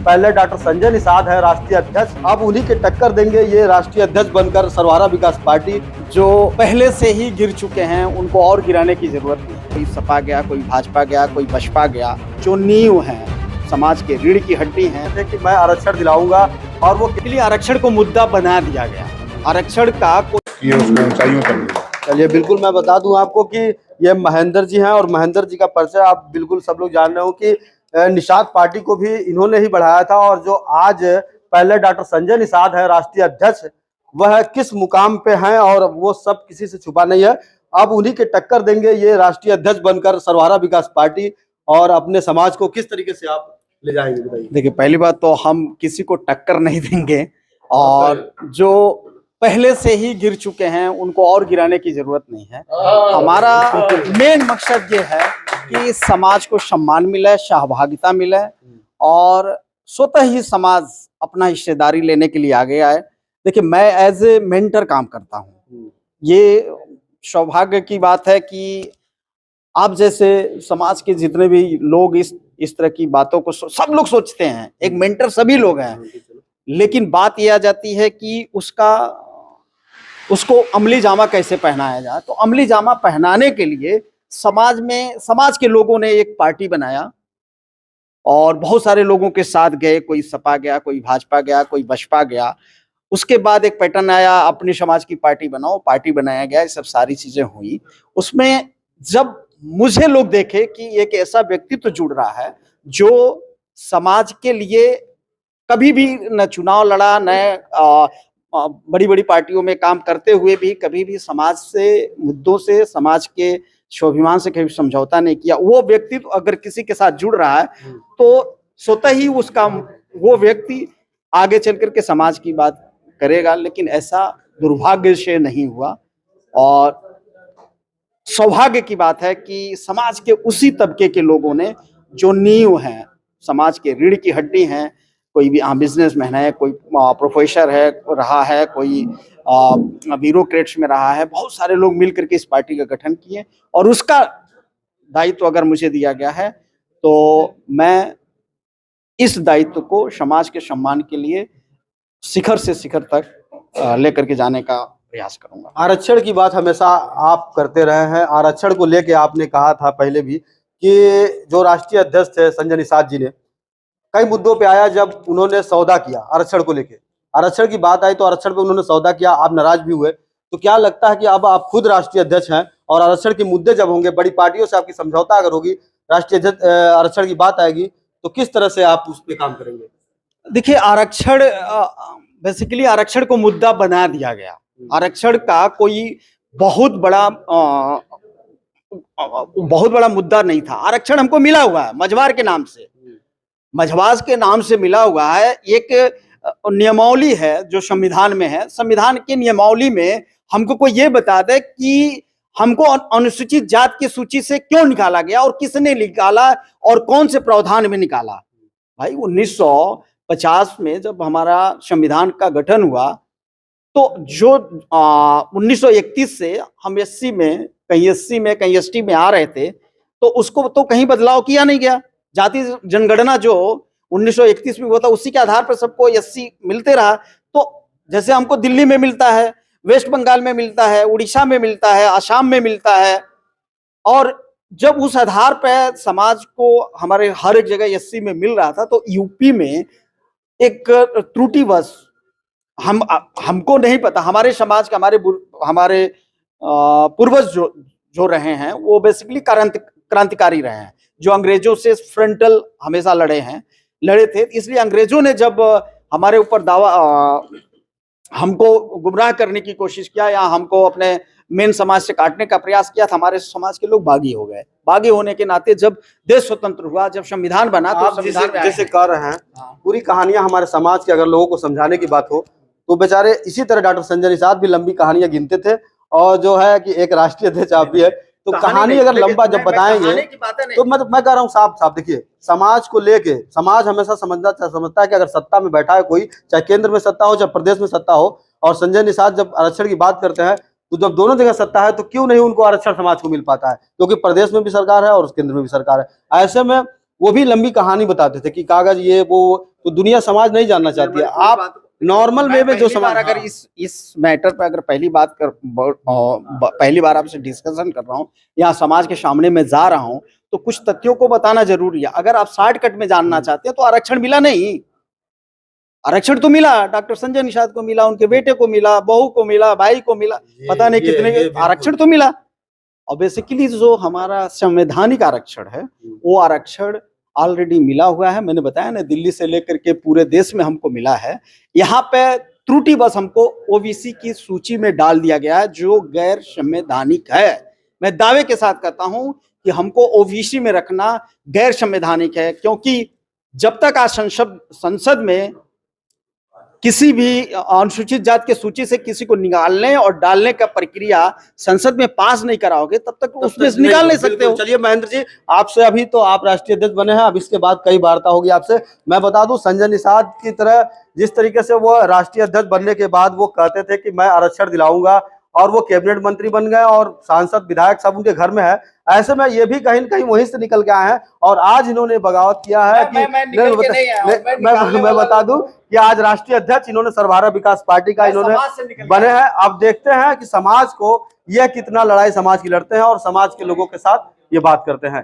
पहले डॉक्टर संजय निषाद है राष्ट्रीय अध्यक्ष, अब उन्हीं के टक्कर देंगे ये राष्ट्रीय अध्यक्ष बनकर सर्वहारा विकास पार्टी। जो पहले से ही गिर चुके हैं उनको और गिराने की जरूरत नहीं। कोई सपा गया, कोई भाजपा गया, कोई बसपा गया। जो नींव है, समाज के रीढ़ की हड्डी है कि मैं आरक्षण दिलाऊंगा, और वो के लिए आरक्षण को मुद्दा बना दिया गया। आरक्षण का ये उसको ऊंचाइयों तक। चलिए, बिल्कुल मैं बता दूं आपको कि ये महेंद्र जी हैं, और महेंद्र जी का परिचय आप बिल्कुल सब लोग जान रहे हो कि निषाद पार्टी को भी इन्होंने ही बढ़ाया था। और जो आज पहले डॉक्टर संजय निषाद है राष्ट्रीय अध्यक्ष, वह किस मुकाम पे हैं और वो सब किसी से छुपा नहीं है। अब उन्हीं के टक्कर देंगे ये राष्ट्रीय अध्यक्ष बनकर सर्वहारा विकास पार्टी, और अपने समाज को किस तरीके से आप ले जाएंगे बताइए। देखिए, पहली बात तो हम किसी को टक्कर नहीं देंगे, और जो पहले से ही गिर चुके हैं उनको और गिराने की जरूरत नहीं है। हमारा मेन मकसद ये है कि समाज को सम्मान मिले, सहभागिता मिले, और स्वतः ही समाज अपना हिस्सेदारी लेने के लिए आगे आए। देखिए, मैं एज ए मेंटर काम करता हूँ। ये सौभाग्य की बात है कि आप जैसे समाज के जितने भी लोग इस तरह की बातों को सब लोग सोचते हैं। एक मेंटर सभी लोग हैं, लेकिन बात यह आ जाती है कि उसको अमली जामा कैसे पहनाया जाए। तो अमली जामा पहनाने के लिए समाज के लोगों ने एक पार्टी बनाया, और बहुत सारे लोगों के साथ गए। कोई सपा गया, कोई भाजपा गया, कोई बसपा गया। उसके बाद एक पैटर्न आया, अपने समाज की पार्टी बनाओ, पार्टी बनाया गया। ये सब सारी चीजें हुई। उसमें जब मुझे लोग देखे कि एक ऐसा व्यक्तित्व जुड़ रहा है जो समाज के लिए कभी भी न चुनाव लड़ा, न बड़ी बड़ी पार्टियों में काम करते हुए भी कभी भी समाज से मुद्दों से, समाज के स्वाभिमान से कभी समझौता नहीं किया, वो व्यक्तित्व अगर किसी के साथ जुड़ रहा है तो स्वतः ही उसका वो व्यक्ति आगे चल करके समाज की बात करेगा। लेकिन ऐसा दुर्भाग्य से नहीं हुआ, और सौभाग्य की बात है कि समाज के उसी तबके के लोगों ने, जो नींव हैं, समाज के रीढ़ की हड्डी हैं, कोई भी बिजनेसमैन है, कोई प्रोफेसर है रहा है, कोई ब्यूरोक्रेट्स में रहा है, बहुत सारे लोग मिल करके इस पार्टी का गठन किए। और उसका दायित्व अगर मुझे दिया गया है तो मैं इस दायित्व को समाज के सम्मान के लिए शिखर से शिखर तक लेकर के जाने का प्रयास करूंगा। आरक्षण की बात हमेशा आप करते रहे हैं। आरक्षण को लेके आपने कहा था पहले भी कि जो राष्ट्रीय अध्यक्ष थे संजय निषाद जी ने कई मुद्दों पे आया, जब उन्होंने सौदा किया आरक्षण को लेके, आरक्षण की बात आई तो आरक्षण पे उन्होंने सौदा किया, आप नाराज भी हुए। तो क्या लगता है कि अब आप खुद राष्ट्रीय अध्यक्ष हैं और आरक्षण के मुद्दे जब होंगे, बड़ी पार्टियों से आपकी समझौता अगर होगी, राष्ट्रीय अध्यक्ष आरक्षण की बात आएगी, तो किस तरह से आप उस पर काम करेंगे? देखिए, आरक्षण बेसिकली आरक्षण को मुद्दा बना दिया गया। आरक्षण का कोई बहुत बड़ा मुद्दा नहीं था। आरक्षण हमको मिला हुआ है मझवार के नाम से, मझवास के नाम से मिला हुआ है। एक नियमावली है जो संविधान में है। संविधान की नियमावली में हमको कोई ये बता दे कि हमको अनुसूचित जात की सूची से क्यों निकाला गया, और किसने निकाला, और कौन से प्रावधान में निकाला। भाई, 1950 में जब हमारा संविधान का गठन हुआ तो जो 1931 से हम एससी में, कहीं एससी में, कहीं एसटी में आ रहे थे, तो उसको तो कहीं बदलाव किया नहीं गया। जाति जनगणना जो 1931 में हुआ था, उसी के आधार पर सबको एससी मिलते रहा। तो जैसे हमको दिल्ली में मिलता है, वेस्ट बंगाल में मिलता है, उड़ीसा में मिलता है, असम में मिलता है, और जब उस आधार पर समाज को हमारे हर एक जगह एससी में मिल रहा था, तो यूपी में एक त्रुटिवश हमको नहीं पता, हमारे समाज के हमारे पूर्वज जो रहे हैं वो बेसिकली क्रांतिकारी रहे हैं, जो अंग्रेजों से फ्रंटल हमेशा लड़े थे। इसलिए अंग्रेजों ने जब हमारे ऊपर हमको गुमराह करने की कोशिश किया, या हमको अपने मेन समाज से काटने का प्रयास किया था, हमारे समाज के लोग बागी हो गए। बागी होने के नाते जब देश स्वतंत्र हुआ, जब संविधान बना, तो संविधान जैसे कह रहे हैं पूरी कहानियां हमारे समाज के अगर लोगों को समझाने की बात हो तो बेचारे इसी तरह डॉक्टर संजय निषाद भी लंबी कहानियां गिनते थे, और जो है कि एक राष्ट्रीय अध्यक्ष आप भी है, तो कहानी अगर लंबा जब बताएंगे तो मैं कह रहा हूँ साफ देखिए, समाज को लेके समाज हमेशा समझता है कि अगर सत्ता में बैठा है कोई, चाहे केंद्र में सत्ता हो चाहे प्रदेश में सत्ता हो, और संजय निषाद जब आरक्षण की बात करते हैं तो जब दोनों जगह सत्ता है तो क्यों नहीं उनको आरक्षण समाज को मिल पाता है, क्योंकि प्रदेश में भी सरकार है और केंद्र में भी सरकार है। ऐसे में वो भी लंबी कहानी बताते थे कि कागज ये वो तो दुनिया समाज नहीं जानना चाहती है। आप नॉर्मल वे में जो समाज, अगर इस मैटर पे अगर पहली बार आपसे डिस्कशन कर रहा हूँ, यहाँ समाज के सामने मैं जा रहा हूँ, तो कुछ तथ्यों को बताना जरूरी है। अगर आप शॉर्टकट में जानना चाहते हैं तो आरक्षण मिला नहीं, आरक्षण तो मिला, डॉक्टर संजय निषाद को मिला, उनके बेटे को मिला, बहू को मिला, भाई को मिला, पता नहीं कितने आरक्षण तो मिला। और बेसिकली जो हमारा संवैधानिक आरक्षण है वो आरक्षण ऑलरेडी मिला हुआ है। मैंने बताया ना, दिल्ली से लेकर के पूरे देश में हमको मिला है। यहाँ पे त्रुटि बस हमको ओबीसी की सूची में डाल दिया गया है, जो गैर संवैधानिक है। मैं दावे के साथ कहता हूं कि हमको ओबीसी में रखना गैर संवैधानिक है, क्योंकि जब तक आज संसद में किसी भी अनुसूचित जाति के सूची से किसी को निकालने और डालने का प्रक्रिया संसद में पास नहीं कराओगे, तब तक उसमें से निकाल नहीं सकते हो। चलिए महेंद्र जी, आपसे अभी तो आप राष्ट्रीय अध्यक्ष बने हैं, अब इसके बाद कई वार्ता होगी आपसे। मैं बता दूं, संजय निषाद की तरह जिस तरीके से वो राष्ट्रीय अध्यक्ष बनने के बाद वो कहते थे कि मैं आरक्षण दिलाऊंगा, और वो कैबिनेट मंत्री बन गए और सांसद विधायक सब उनके घर में है, ऐसे में ये भी कहीं न कहीं वहीं से निकल के आए हैं और आज इन्होंने बगावत किया है कि मैं बता दूं कि आज राष्ट्रीय अध्यक्ष इन्होंने सर्वहारा विकास पार्टी का इन्होंने बने हैं। अब देखते हैं कि समाज को यह कितना लड़ाई समाज की लड़ते हैं और समाज के लोगों के साथ ये बात करते हैं।